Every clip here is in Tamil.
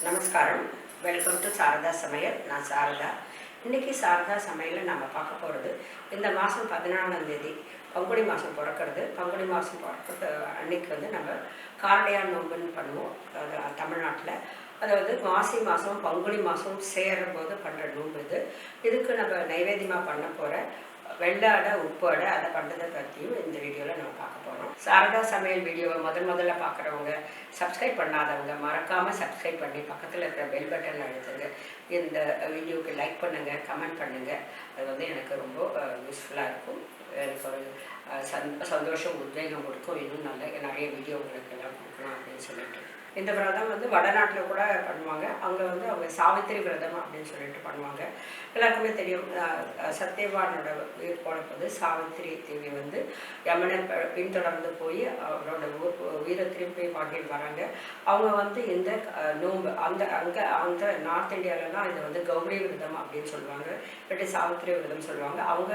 நமஸ்காரம். வெல்கம் டு சாரதா சமையல். நான் சாரதா. இன்றைக்கி சாரதா சமையலில் நம்ம பார்க்க போகிறது, இந்த மாதம் 14ஆம் தேதி பங்குனி மாதம் பிறக்கிறது. பங்குனி மாதம் பிறக்கிறது அன்றைக்கி வந்து நம்ம காரடையான் நோம்புன்னு பண்ணுவோம் தமிழ்நாட்டில். அதாவது மாசி மாதம் பங்குனி மாதம் சேரும்போது பண்ணுற நோம்பு இது. இதுக்கு நம்ம நைவேத்தியமாக பண்ண போகிற வெள்ளை அடை, உப்பு அடை, அதை பண்ணுறதை பற்றியும் இந்த வீடியோவில் நம்ம பார்க்க போகிறோம். சாரதா சமையல் வீடியோவை முதல்ல பார்க்குறவங்க, சப்ஸ்கிரைப் பண்ணாதவங்க மறக்காமல் சப்ஸ்கிரைப் பண்ணி பக்கத்தில் இருக்கிற பெல் பட்டன் அழுத்துங்க. இந்த வீடியோவுக்கு லைக் பண்ணுங்கள், கமெண்ட் பண்ணுங்கள். அது வந்து எனக்கு ரொம்ப யூஸ்ஃபுல்லாக இருக்கும். எனக்கு ஒரு சந்தோஷம், உத்வேகம் கொடுக்கும். இன்னும் நிறைய வீடியோ உங்களுக்கு எல்லாம் கொடுக்கணும் அப்படின்னு சொல்லிட்டு. இந்த விரதம் வந்து வடநாட்டில் கூட பண்ணுவாங்க. அங்கே வந்து அவங்க சாவித்திரி விரதம் அப்படின்னு சொல்லிட்டு பண்ணுவாங்க. எல்லாருக்குமே தெரியும், சத்யவானோட உயிர் போனபோது சாவித்திரி தேவி வந்து யமனை பின்தொடர்ந்து போய் அவரோட உயிரை திரும்பி வாங்கிட்டு வராங்க. அவங்க வந்து இந்த நோம்பு அந்த நார்த் இந்தியாவிலலாம் இதை வந்து கௌரி விரதம் அப்படின்னு சொல்லுவாங்க, இல்லாட்டி சாவித்திரி விரதம் சொல்லுவாங்க. அவங்க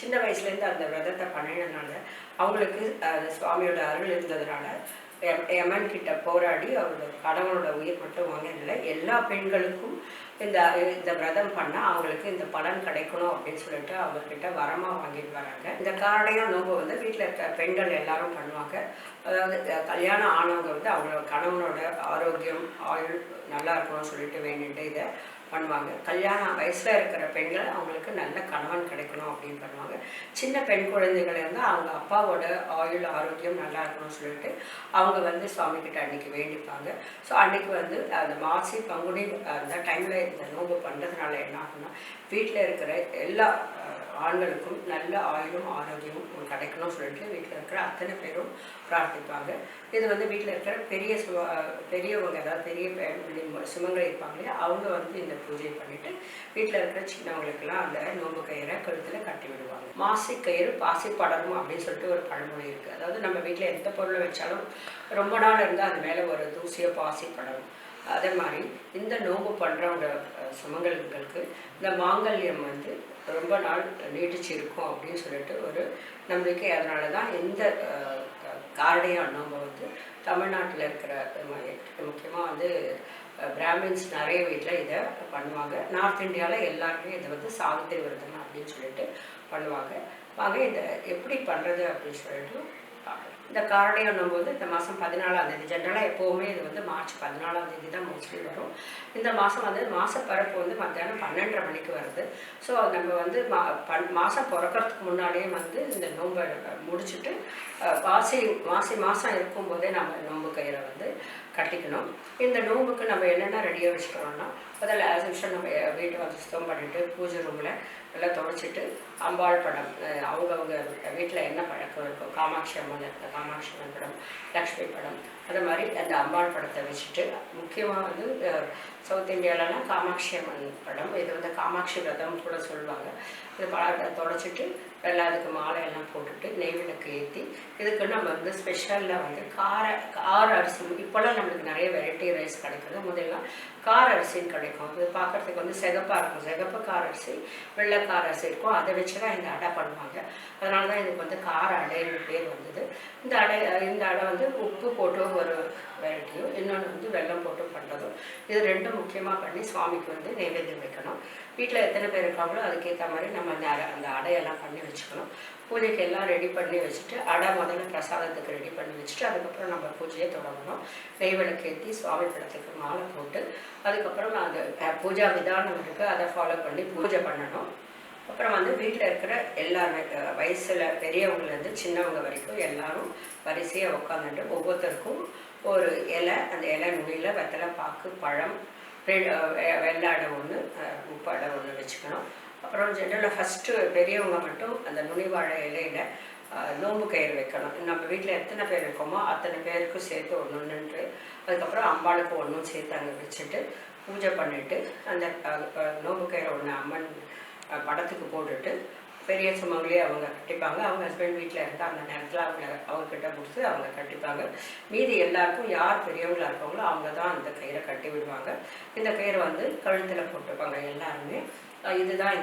சின்ன வயசுலேருந்து அந்த விரதத்தை பண்ணினதுனால அவங்களுக்கு சுவாமியோட அருள் இருந்ததுனால யமன் கிட்ட போராடி அவரோட கணவனோட உயிர் மட்டும் வாங்கினதில்லை, எல்லா பெண்களுக்கும் இந்த விரதம் பண்ணால் அவங்களுக்கு இந்த பலன் கிடைக்கணும் அப்படின்னு சொல்லிட்டு அவங்கக்கிட்ட வரமாக வாங்கிட்டு வராங்க. இந்த காரடையான் நோம்பு வந்து வீட்டில் இருக்க பெண்கள் எல்லாரும் பண்ணுவாங்க. அதாவது கல்யாணம் ஆனவங்க வந்து அவங்களோட கணவனோட ஆரோக்கியம், ஆயுள் நல்லா இருக்கணும்னு சொல்லிட்டு வேண்டிட்டு இதை பண்ணுவாங்க. கல்யாண வயசில் இருக்கிற பெண்கள் அவங்களுக்கு நல்ல கணவன் கிடைக்கணும் அப்படின்னு பண்ணுவாங்க. சின்ன பெண் குழந்தைகள் இருந்தால் அவங்க அப்பாவோட ஆயுள் ஆரோக்கியம் நல்லா இருக்கணும்னு சொல்லிட்டு அவங்க வந்து சுவாமிக்கிட்ட அன்றைக்கி வேண்டிப்பாங்க. ஸோ அன்றைக்கி வந்து அந்த மாசி பங்குனி அந்த டைமில் இந்த நோன்பு பண்ணுறதுனால என்ன ஆகும்னா, வீட்டில் இருக்கிற எல்லா ஆண்களுக்கும் நல்ல ஆயுளும் ஆரோக்கியமும் கிடைக்கணும்னு சொல்லிட்டு வீட்டில் இருக்கிற அத்தனை பேரும் பிரார்த்திப்பாங்க. இது வந்து வீட்டில் இருக்கிற பெரியவங்க, அதாவது பெரிய சுமங்கலி இருப்பாங்க இல்லையா, அவங்க வந்து இந்த பூஜை பண்ணிவிட்டு வீட்டில் இருக்கிற சின்னவங்களுக்கெல்லாம் அந்த நோம்பு கயிறை கழுத்தில் கட்டி விடுவாங்க. மாசி கயிறு பாசி படரும் அப்படின்னு சொல்லிட்டு ஒரு பழமொழி இருக்குது. அதாவது நம்ம வீட்டில் எந்த பொருளை வச்சாலும் ரொம்ப நாள் இருந்தால் அது மேலே ஒரு தூசியோ பாசி படரும். அதே மாதிரி இந்த நோம்பு பண்ணுறவங்க சுமங்கலிகளுக்கு இந்த மாங்கல்யம் வந்து ரொம்ப நாள் நீடிச்சு இருக்கும் அப்படின்னு சொல்லிட்டு ஒரு நம்பிக்கை. அதனால தான் இந்த காரடையான் நோம்பை வந்து தமிழ்நாட்டில் இருக்கிற முக்கியமாக வந்து பிராமின்ஸ் நிறைய வீட்டில் இதை பண்ணுவாங்க. நார்த் இந்தியாவில் எல்லாருமே இதை வந்து சாவித்திரி விரதம் அப்படின்னு சொல்லிட்டு பண்ணுவாங்க. வாங்க இதை எப்படி பண்ணுறது அப்படின்னு சொல்லிட்டு பார்க்கலாம். இந்த காரடையான் நோம்பு வந்து இந்த மாதம் 14ஆம் தேதி, ஜென்ரலாக எப்போவுமே இது வந்து மார்ச் 14ஆம் தேதி தான் மோஸ்ட்லி வரும். இந்த மாதம் வந்து மாதப்பரப்பு வந்து மத்தியானம் 12:30 மணிக்கு வருது. ஸோ நம்ம வந்து மாதம் பிறக்கிறதுக்கு முன்னாடியே வந்து இந்த நோம்பை முடிச்சுட்டு மாசி மாதம் இருக்கும்போதே நம்ம நோம்பு கயிறை வந்து கட்டிக்கணும். இந்த நோம்புக்கு நம்ம என்னென்ன ரெடியாக வச்சுக்கணும்னா, முதல்ல ஆஸ் யூஷுவல் நம்ம வீட்டை வந்து சுத்தம் பண்ணிவிட்டு பூஜை ரூமில் நல்லா துடைச்சிட்டு அம்பாள் படம், அவங்கவுங்க வீட்டில் என்ன பழக்கம் இருக்கும், காமாட்சி அம்மன் காமாட்சி அம்மன் படம், லக்ஷ்மி படம், அது மாதிரி அந்த அம்பாள் படத்தை வச்சுட்டு, முக்கியமாக வந்து சவுத் இந்தியாவிலலாம் காமாட்சி அம்மன் படம், இது வந்து காமாட்சி விரதம் கூட சொல்லுவாங்க. இது பழத்தை துடைச்சிட்டு எல்லாத்துக்கு மாலையெல்லாம் போட்டுட்டு நெய்விளக்கு ஏற்றி, இதுக்கு நம்ம வந்து ஸ்பெஷலில் வந்து கார அரிசி, இப்போல்லாம் நம்மளுக்கு நிறைய வெரைட்டி ரைஸ் கிடைக்குது. முதல்லாம் கார அரிசின்னு கிடைக்கும். இது பார்க்குறதுக்கு வந்து சிகப்பாக இருக்கும். சிகப்பு கார அரிசி, வெள்ளை கார அரிசி இருக்கும். அதை வச்சு தான் இந்த அடை பண்ணுவாங்க. அதனால தான் இதுக்கு வந்து கார அடைன்னு பேர் வந்தது. இந்த அடை வந்து உப்பு போட்டு ஒரு வெரைட்டியும், இன்னொன்று வந்து வெல்லம் போட்டு பண்ணுறதும். இது ரெண்டும் முக்கியமாக பண்ணி சுவாமிக்கு வந்து நைவேத்தியம் வைக்கணும். வீட்டில் எத்தனை பேர் இருக்காங்களோ அதுக்கேற்ற மாதிரி நம்ம அந்த அடையெல்லாம் பண்ணி வச்சுக்கணும். பூஜைக்கு எல்லாம் ரெடி பண்ணி வச்சுட்டு, அடை முதல்ல பிரசாதத்துக்கு ரெடி பண்ணி வச்சுட்டு அதுக்கப்புறம் நம்ம பூஜையை தொடங்கணும். நெய்விளக்கு ஏற்றி சுவாமி படத்துக்கு மாலை போட்டு அதுக்கப்புறம் அந்த பூஜா விதானம் இருக்குது, அதை ஃபாலோ பண்ணி பூஜை பண்ணணும். அப்புறம் வந்து வீட்டில் இருக்கிற எல்லாருமே, வயசில் பெரியவங்கலேருந்து சின்னவங்க வரைக்கும் எல்லாரும் வரிசையாக உட்காந்துட்டு ஒவ்வொருத்தருக்கும் ஒரு இலை, அந்த இலை நுனியில் வெத்தலை பாக்கு பழம், வெள்ளை அடை ஒன்று, உப்பு அடை ஒன்று வச்சுக்கணும். அப்புறம் ஜென்ரலாக ஃபஸ்ட்டு பெரியவங்க மட்டும் அந்த நுனிவாழை இலையில் நோம்பு கயிறு வைக்கணும். நம்ம வீட்டில் எத்தனை பேர் இருக்கோமோ அத்தனை பேருக்கும் சேர்த்து ஒன்று, அதுக்கப்புறம் அம்பாளுக்கு ஒன்றும் சேர்த்து அங்கே வச்சுட்டு பூஜை பண்ணிவிட்டு அந்த நோம்பு கயிறை ஒன்று அம்மன் படத்துக்கு போட்டுட்டு பெரிய சுமங்களே அவங்க கட்டிப்பாங்க. அவங்க ஹஸ்பண்ட் வீட்டில் இருந்தால் அந்த நேரத்தில் அவங்கக்கிட்ட கொடுத்து அவங்க கட்டிப்பாங்க. மீதி எல்லாருக்கும் யார் பெரியவங்களாக இருக்காங்களோ அவங்க தான் அந்த கயிறை கட்டி விடுவாங்க. இந்த கயிறை வந்து கழுத்தில் போட்டுப்பாங்க எல்லாருமே. இதுதான்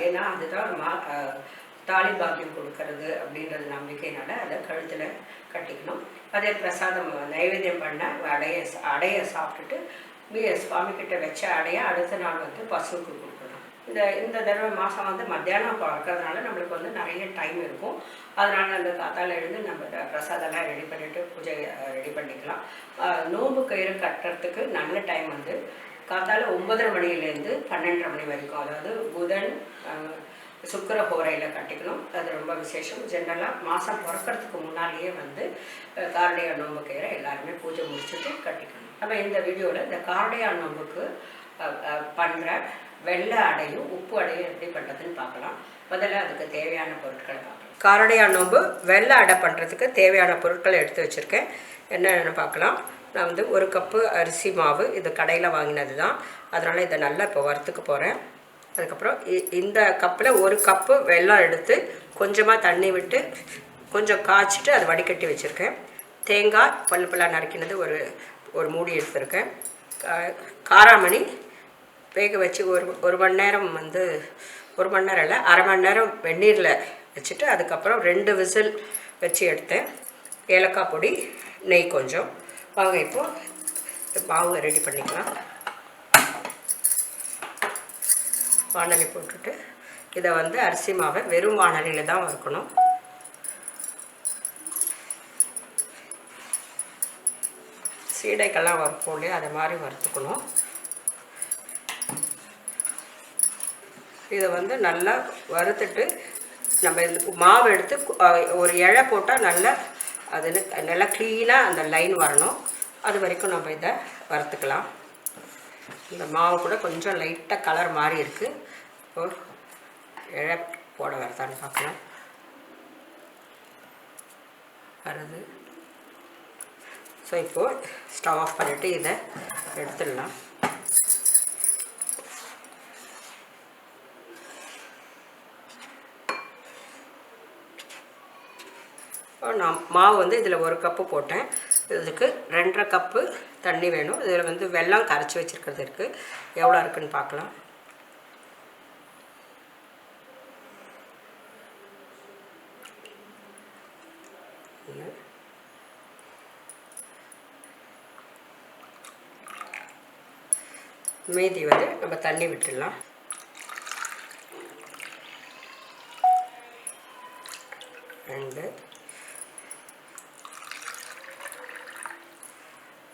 ஏன்னா அதுதான் தாலி பாக்கியம் கொடுக்கறது அப்படின்றது நம்பிக்கையினால அதை கழுத்தில் கட்டிக்கணும். அதே பிரசாதம் நைவேத்தியம் பண்ண அடைய சாப்பிட்டுட்டு சுவாமிக்கிட்ட வச்ச அடையை அடுத்த நாள் வந்து பசுவுக்கு கொடுக்கணும். இந்த தடவை மாதம் வந்து மத்தியானம் இருக்கிறதுனால நம்மளுக்கு வந்து நிறைய டைம் இருக்கும். அதனால் அந்த காத்தால் எழுந்து நம்ம பிரசாதெல்லாம் ரெடி பண்ணிவிட்டு பூஜை ரெடி பண்ணிக்கலாம். நோம்பு கயிறு கட்டுறதுக்கு நல்ல டைம் வந்து காத்தால் 9:30 மணிலேருந்து 12:30 மணி வரைக்கும், அதாவது புதன் சுக்கிர ஹோரையில் கட்டிக்கணும். அது ரொம்ப விசேஷம். ஜென்ரலாக மாதம் பிறக்கிறதுக்கு முன்னாலேயே வந்து காரடையா நோம்பு கயிறை எல்லாருமே பூஜை முடிச்சுட்டு கட்டிக்கணும். நம்ம இந்த வீடியோவில் இந்த காரடையா நோம்புக்கு பண்ணுற வெள்ளை அடையும் உப்பு அடையும் எப்படி பண்ணுறதுன்னு பார்க்கலாம். முதல்ல அதுக்கு தேவையான பொருட்களை பார்க்கலாம். காரடையா நோம்பு வெள்ளை அடை பண்ணுறதுக்கு தேவையான பொருட்களை எடுத்து வச்சுருக்கேன். என்னென்னு பார்க்கலாம். நான் வந்து 1 கப்பு அரிசி மாவு, இது கடையில் வாங்கினது தான், அதனால் இதை நல்லா இப்போ வறுத்துக்க போகிறேன். அதுக்கப்புறம் இந்த கப்பில் 1 கப்பு வெல்லம் எடுத்து கொஞ்சமாக தண்ணி விட்டு கொஞ்சம் காய்ச்சிட்டு அதை வடிகட்டி வச்சுருக்கேன். தேங்காய் பல்லாக நறுக்கினது ஒரு மூடி எடுத்துருக்கேன். காராமணி வேக வச்சு ஒரு மணி நேரம் வந்து 1 மணி நேரம் இல்லை, அரை மணி நேரம் வெந்நீரில் வச்சுட்டு அதுக்கப்புறம் 2 விசில் வச்சு எடுத்தேன். ஏலக்காய் பொடி, நெய் கொஞ்சம். வாங்க இப்போது மாவு ரெடி பண்ணிக்கலாம். வாணலி போட்டுட்டு இதை வந்து அரிசி மாவை வெறும் வாணலியில் தான் வறுக்கணும். சீடைக்கெல்லாம் வறுப்போம் இல்லையா, அதை மாதிரி வறுத்துக்கணும். இதை வந்து நல்லா வறுத்துட்டு நம்ம மாவு எடுத்து ஒரு இழை போட்டால் நல்லா க்ளீனாக அந்த லைன் வரணும். அது வரைக்கும் நம்ம இதை வறுத்துக்கலாம். இந்த மாவு கூட கொஞ்சம் லைட்டாக கலர் மாறி இருக்குது. இப்போது இழை போட வரதான்னு பார்க்கலாம். வருது. ஸோ இப்போது ஸ்டவ் ஆஃப் பண்ணிவிட்டு இதை எடுத்துடலாம். நான் மாவு வந்து இதில் 1 கப்பு போட்டேன். இதுக்கு 2.5 கப்பு தண்ணி வேணும். இதில் வந்து வெல்லம் கரைச்சி வச்சுருக்கிறது இருக்குது. எவ்வளோ இருக்குதுன்னு பார்க்கலாம். மீதி வந்து நம்ம தண்ணி விட்டுடலாம்.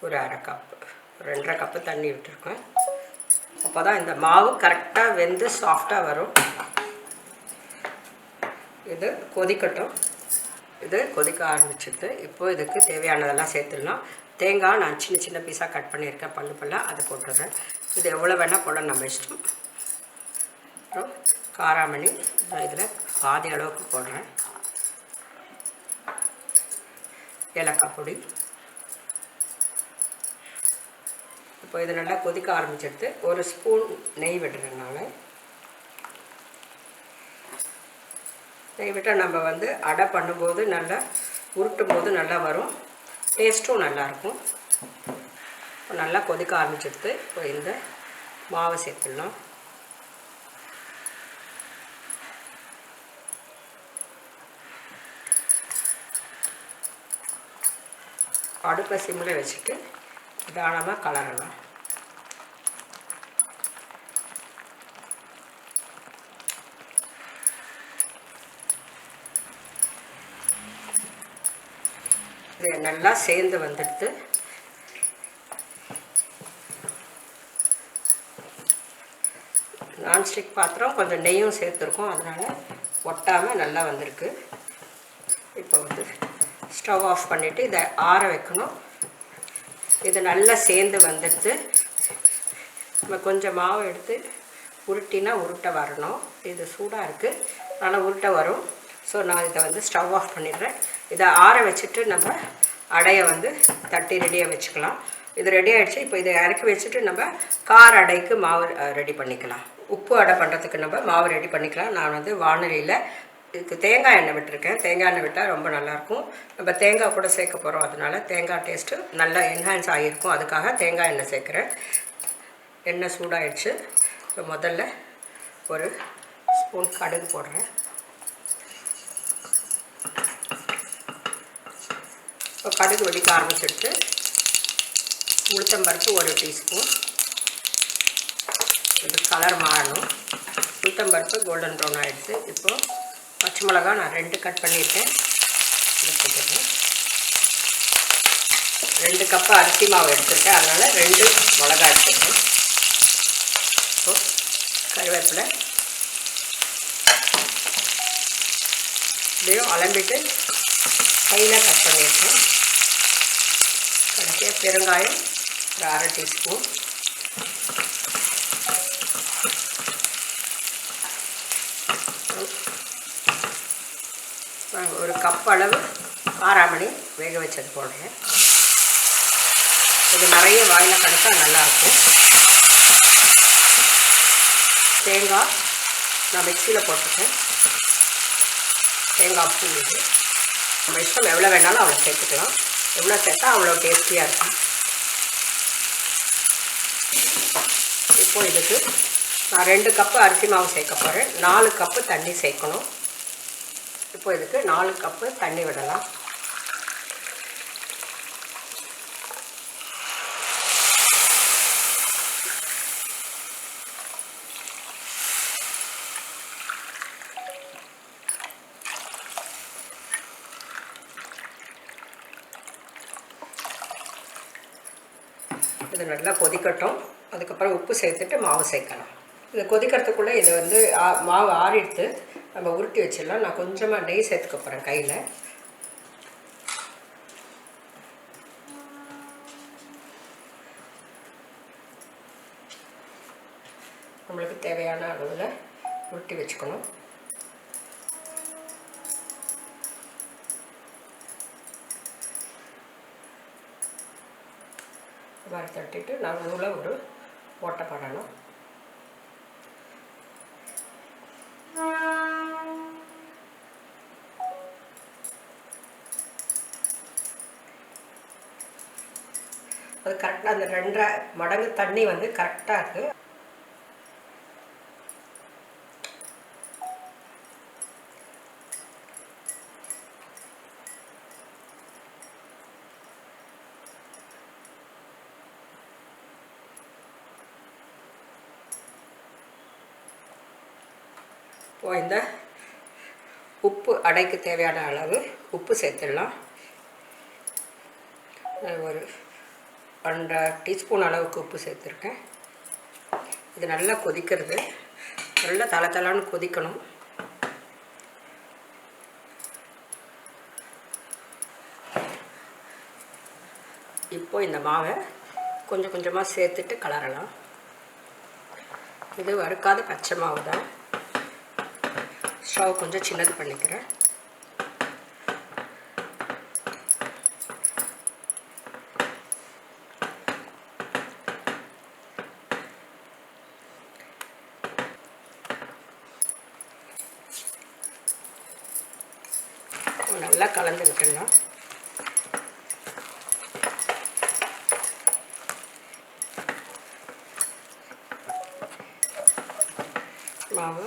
ஒரு 1/2 கப்பு 2.5 கப்பு தண்ணி விட்டுருக்கேன். அப்போ தான் இந்த மாவு கரெக்டாக வெந்து சாஃப்டாக வரும். இது கொதிக்கட்டும். இது கொதிக்க ஆரம்பிச்சிடுது. இப்போது இதுக்கு தேவையானதெல்லாம் சேர்த்துடலாம். தேங்காய் நான் சின்ன பீஸாக கட் பண்ணியிருக்கேன், பல்லாக அதை போட்டுடுறேன். இது எவ்வளோ வேணால் போட நம்ம இஷ்டம். அப்புறம் காராமணி நான் இதில் பாதி அளவுக்கு போடுறேன். ஏலக்காய் பொடி. இப்போ இது நல்லா கொதிக்க ஆரம்பிச்சிடுது. 1 ஸ்பூன் நெய் விடுறேன். நான் நெய் விட்டால் நம்ம வந்து அடை பண்ணும்போது நல்லா உருட்டும் போது நல்லா வரும், டேஸ்ட்டும் நல்லாயிருக்கும். நல்லா கொதிக்க ஆரம்பிச்சிடுது. இப்போ இந்த மாவை சேர்த்துடலாம். அடுப்பை சிம்மில் வச்சுட்டு நிதானமாக கலரலாம். இது நல்லா சேர்ந்து வந்துடுது. நான்ஸ்டிக் பாத்திரம் கொஞ்சம் நெய்யும் சேர்த்துருக்கோம், அதனால் ஒட்டாமல் நல்லா வந்திருக்கு. இப்போ வந்து ஸ்டவ் ஆஃப் பண்ணிவிட்டு இதை ஆற வைக்கணும். இது நல்லா சேர்ந்து வந்துடுது. நம்ம கொஞ்சம் மாவு எடுத்து உருட்டினா உருட்டை வரணும். இது சூடாக இருக்குது, அதனால் உருட்டை வரும். ஸோ நான் இதை வந்து ஸ்டவ் ஆஃப் பண்ணிடுறேன். இதை ஆற வச்சுட்டு நம்ம அடையை வந்து தட்டி ரெடியாக வச்சுக்கலாம். இது ரெடி ஆகிடுச்சு. இப்போ இதை இறக்கி வச்சுட்டு நம்ம கார அடைக்கு மாவு ரெடி பண்ணிக்கலாம். உப்பு அடை பண்ணுறதுக்கு நம்ம மாவு ரெடி பண்ணிக்கலாம். நான் வந்து வாணலியில் இதுக்கு தேங்காய் எண்ணெய் விட்டுருக்கேன். தேங்காய் எண்ணெய் விட்டால் ரொம்ப நல்லாயிருக்கும். நம்ம தேங்காய் கூட சேர்க்க போகிறோம், அதனால் தேங்காய் டேஸ்ட்டு நல்லா என்ஹான்ஸ் ஆகியிருக்கும். அதுக்காக தேங்காய் எண்ணெய் சேர்க்குறேன். எண்ணெய் சூடாகிடுச்சு. இப்போ முதல்ல 1 ஸ்பூன் கடுகு போடுறேன். இப்போ கடுகு வெடிக்க ஆரம்பிச்சிடுச்சு. உளுத்தம்பருப்பு 1 டீஸ்பூன். இது கலர் மாறணும். உளுத்தம்பருப்பு கோல்டன் ப்ரௌன் ஆகிடுச்சு. இப்போது பச்சை மிளகா நான் 2 கட் பண்ணியிருக்கேன். எடுத்துக்கிறேன். 2 கப்பு அரிசி மாவு எடுத்துருக்கேன், அதனால் 2 மிளகா எடுத்துருக்கேன். இப்போது கருவேப்பிலை இதையும் அலம்பிட்டு கையில் கட் பண்ணியிருக்கேன். கடைசியாக பெருங்காயம் ஒரு 1/2 டீஸ்பூன். ஒரு கப் அளவு காராமணி வேக வச்சது போடுறேன். இது நிறைய வாயில் கடைச்சா நல்லாயிருக்கும். தேங்காய் நான் மிக்சியில் போட்டுட்டேன். தேங்காய் பூ இது நம்ம இஷ்டம், எவ்வளோ வேணாலும் அவ்வளோ சேர்த்துக்கலாம். எவ்வளோ சேர்த்தா அவ்வளோ டேஸ்டியாக இருக்கும். இப்போது இதுக்கு நான் 2 கப்பு அரிசி மாவு சேர்க்க போகிறேன். 4 கப்பு தண்ணி சேர்க்கணும். இப்போ இதுக்கு 4 கப்பு தண்ணி விடலாம். இது நல்லா கொதிக்கட்டும். அதுக்கப்புறம் உப்பு சேர்த்துட்டு மாவு சேர்க்கலாம். இது கொதிக்கிறதுக்குள்ளே இது வந்து மாவு ஆறிடுத்து நம்ம உருட்டி வச்சிடலாம். நான் கொஞ்சமாக நெய் சேர்த்துக்க போகிறேன் கையில். நம்மளுக்கு தேவையான அளவில் உருட்டி வச்சுக்கணும். மாதிரி தட்டிட்டு நான் நூலை ஒரு ஓட்டை பண்ணணும். அது கரெக்டாக அந்த 2.5 மடங்கு தண்ணி வந்து கரெக்டாக இருக்குது. இப்போ இந்த உப்பு அடைக்கு தேவையான அளவு உப்பு சேர்த்துடலாம். ஒரு 1/2 டீஸ்பூன் அளவுக்கு உப்பு சேர்த்துருக்கேன். இது நல்லா கொதிக்கிறது. நல்லா தளன்னு கொதிக்கணும். இப்போ இந்த மாவை கொஞ்சம் கொஞ்சமாக சேர்த்துட்டு கலரலாம். இது வறுக்காத பச்சை மாவு தான். ஸ்டவ் கொஞ்சம் சின்னது பண்ணிக்கிறேன். நல்லா கலந்து விட்டுடலாம். மாவு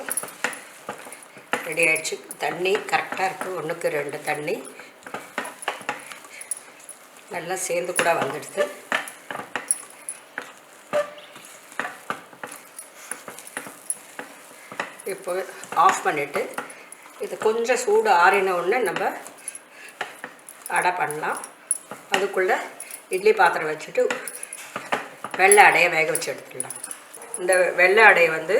ரெடி ஆகிடுச்சு. தண்ணி கரெக்டாக இருக்குது. 1க்கு 2 தண்ணி நல்லா சேர்ந்து கூட வந்துடுது. இப்போ ஆஃப் பண்ணிவிட்டு இது கொஞ்சம் சூடு ஆறின உடனே நம்ம அடை பண்ணலாம். அதுக்குள்ளே இட்லி பாத்திரம் வச்சுட்டு வெள்ளை அடையை வேக வச்சு எடுத்துடலாம். இந்த வெள்ளை அடையை வந்து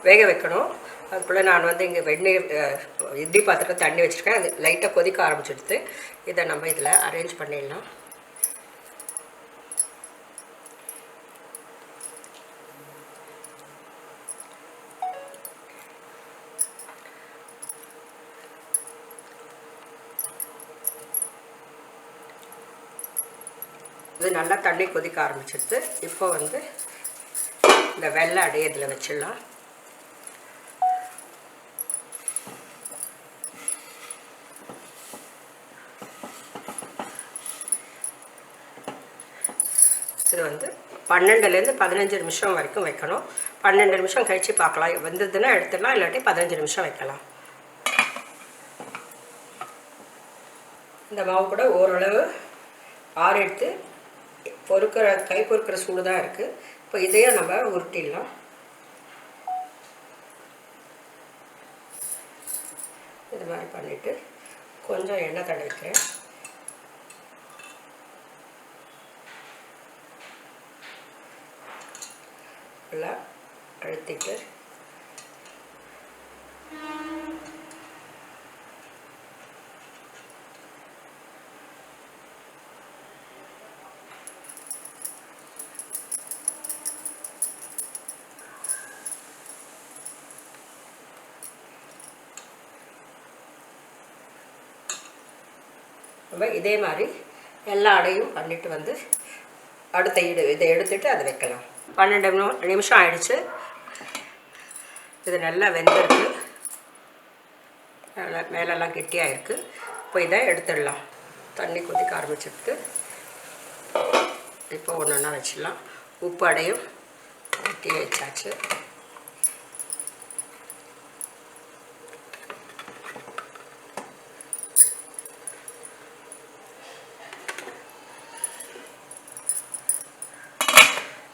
வேக வைக்கணும். அதுக்குள்ளே நான் வந்து இங்கே வெந்நீர் இட்லி பாத்திரத்தில் தண்ணி வச்சுருக்கேன். அது லைட்டாக கொதிக்க ஆரம்பிச்சிடுது. இதை நம்ம இதில் அரேஞ்ச் பண்ணிடலாம். இது நல்லா தண்ணி கொதிக்க ஆரம்பிச்சிடுது. இப்போ வந்து இந்த வெள்ளை அடையை இதில் வச்சிடலாம். இது வந்து 12லேருந்து 15 நிமிஷம் வரைக்கும் வைக்கணும். 12 நிமிஷம் கழித்து பார்க்கலாம். வந்ததுன்னா எடுத்துடலாம், இல்லாட்டி 15 நிமிஷம் வைக்கலாம். இந்த மாவு கூட ஓரளவு ஆற எடுத்து கை பொறுக்கிற சூடு தான் இருக்குது. இப்போ இதையே நம்ம உருட்டிடலாம். இது மாதிரி பண்ணிவிட்டு கொஞ்சம் எண்ணெய் தடவிக்கிறேன். நல்லா அழுத்திட்டு நம்ம இதே மாதிரி எல்லா அடையும் பண்ணிட்டு வந்து அடுத்த இதை எடுத்துட்டு அதை வைக்கலாம். 12 நிமிஷம் ஆயிடுச்சு. இது நல்லா வெந்திருக்கு, மேலெல்லாம் கெட்டியாக இருக்குது. இப்போ இதை எடுத்துடலாம். தண்ணி கொதிக்க ஆரம்பிச்சுட்டு இப்போ ஒன்று ஒன்றா வச்சிடலாம். உப்பு அடையும் வெட்டி வச்சாச்சு.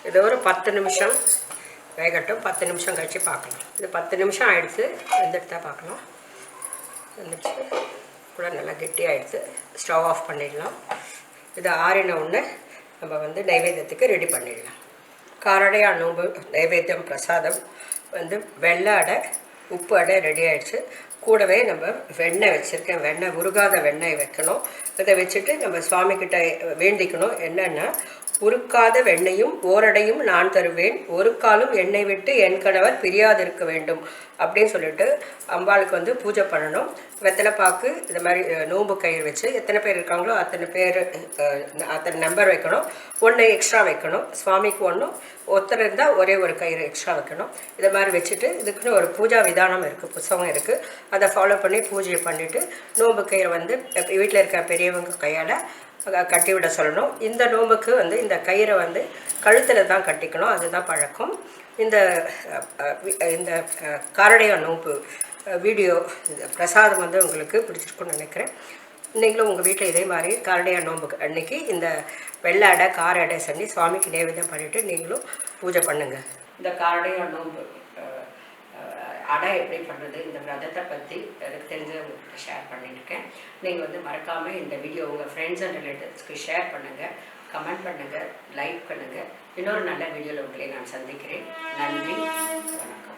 இது ஒரு 10 நிமிஷம் வேகட்டும். 10 நிமிஷம் கழித்து பார்க்கலாம். இது 10 நிமிஷம் ஆகிடுச்சு. வெந்துட்டு தான் பார்க்கலாம். வெந்துச்சு கூட நல்லா கெட்டியாகிடுச்சு. ஸ்டவ் ஆஃப் பண்ணிடலாம். இது ஆறின உடனே நம்ம வந்து நைவேத்தியத்துக்கு ரெடி பண்ணிடலாம். காரடையா நோம்பு நைவேத்தியம் பிரசாதம் வந்து வெள்ளை அடை, உப்பு அடை ரெடி ஆகிடுச்சு. கூடவே நம்ம வெண்ணெய் வச்சுருக்கேன். வெண்ணெய் உருகாத வெண்ணெய் வைக்கணும். இதை வச்சுட்டு நம்ம சுவாமிக்கிட்ட வேண்டிக்கணும். என்னென்னா, உருக்காத வெண்ணையும் ஓரடையும் நான் தருவேன், ஒரு காலும் எண்ணெய் விட்டு என் கணவர் பிரியாதிருக்க வேண்டும் அப்படின்னு சொல்லிட்டு அம்பாளுக்கு வந்து பூஜை பண்ணணும். வெத்தலைப்பாக்கு இந்த மாதிரி நோம்பு கயிறு வச்சு எத்தனை பேர் இருக்காங்களோ அத்தனை நம்பர் வைக்கணும். ஒன்று எக்ஸ்ட்ரா வைக்கணும். சுவாமிக்கு ஒன்றும், ஒருத்தர் இருந்தால் ஒரே ஒரு கயிறு எக்ஸ்ட்ரா வைக்கணும். இதை மாதிரி வச்சுட்டு இதுக்குன்னு ஒரு பூஜா விதானம் இருக்குது, புத்தகம் இருக்குது. அதை ஃபாலோ பண்ணி பூஜையை பண்ணிவிட்டு நோம்பு கயிறை வந்து வீட்டில் இருக்க பெரியவங்க கையால் கட்டி விட சொல்லணும். இந்த நோம்புக்கு வந்து இந்த கயிறை வந்து கழுத்தில் தான் கட்டிக்கணும். அதுதான் பழக்கம். இந்த இந்த காரடையா நோம்பு வீடியோ இந்த பிரசாதம் வந்து உங்களுக்கு பிடிச்சிருக்குன்னு நினைக்கிறேன். நீங்களும் உங்கள் வீட்டில் இதே மாதிரி காரடையா நோம்புக்கு அன்றைக்கி இந்த வெள்ளை அடை கார அடை செஞ்சு சுவாமிக்கு நைவேத்தியம் பண்ணிவிட்டு நீங்களும் பூஜை பண்ணுங்கள். இந்த காரடையா நோம்பு அடை எப்படி பண்ணுறது, இந்த விரதத்தை பற்றி எனக்கு தெரிஞ்சவங்களுக்கு ஷேர் பண்ணியிருக்கேன். நீங்கள் வந்து மறக்காமல் இந்த வீடியோ உங்கள் ஃப்ரெண்ட்ஸ் அண்ட் ரிலேட்டிவ்ஸ்க்கு ஷேர் பண்ணுங்கள், கமெண்ட் பண்ணுங்கள், லைக் பண்ணுங்கள். இன்னொரு நல்ல வீடியோவில் உங்களை நான் சந்திக்கிறேன். நன்றி, வணக்கம்.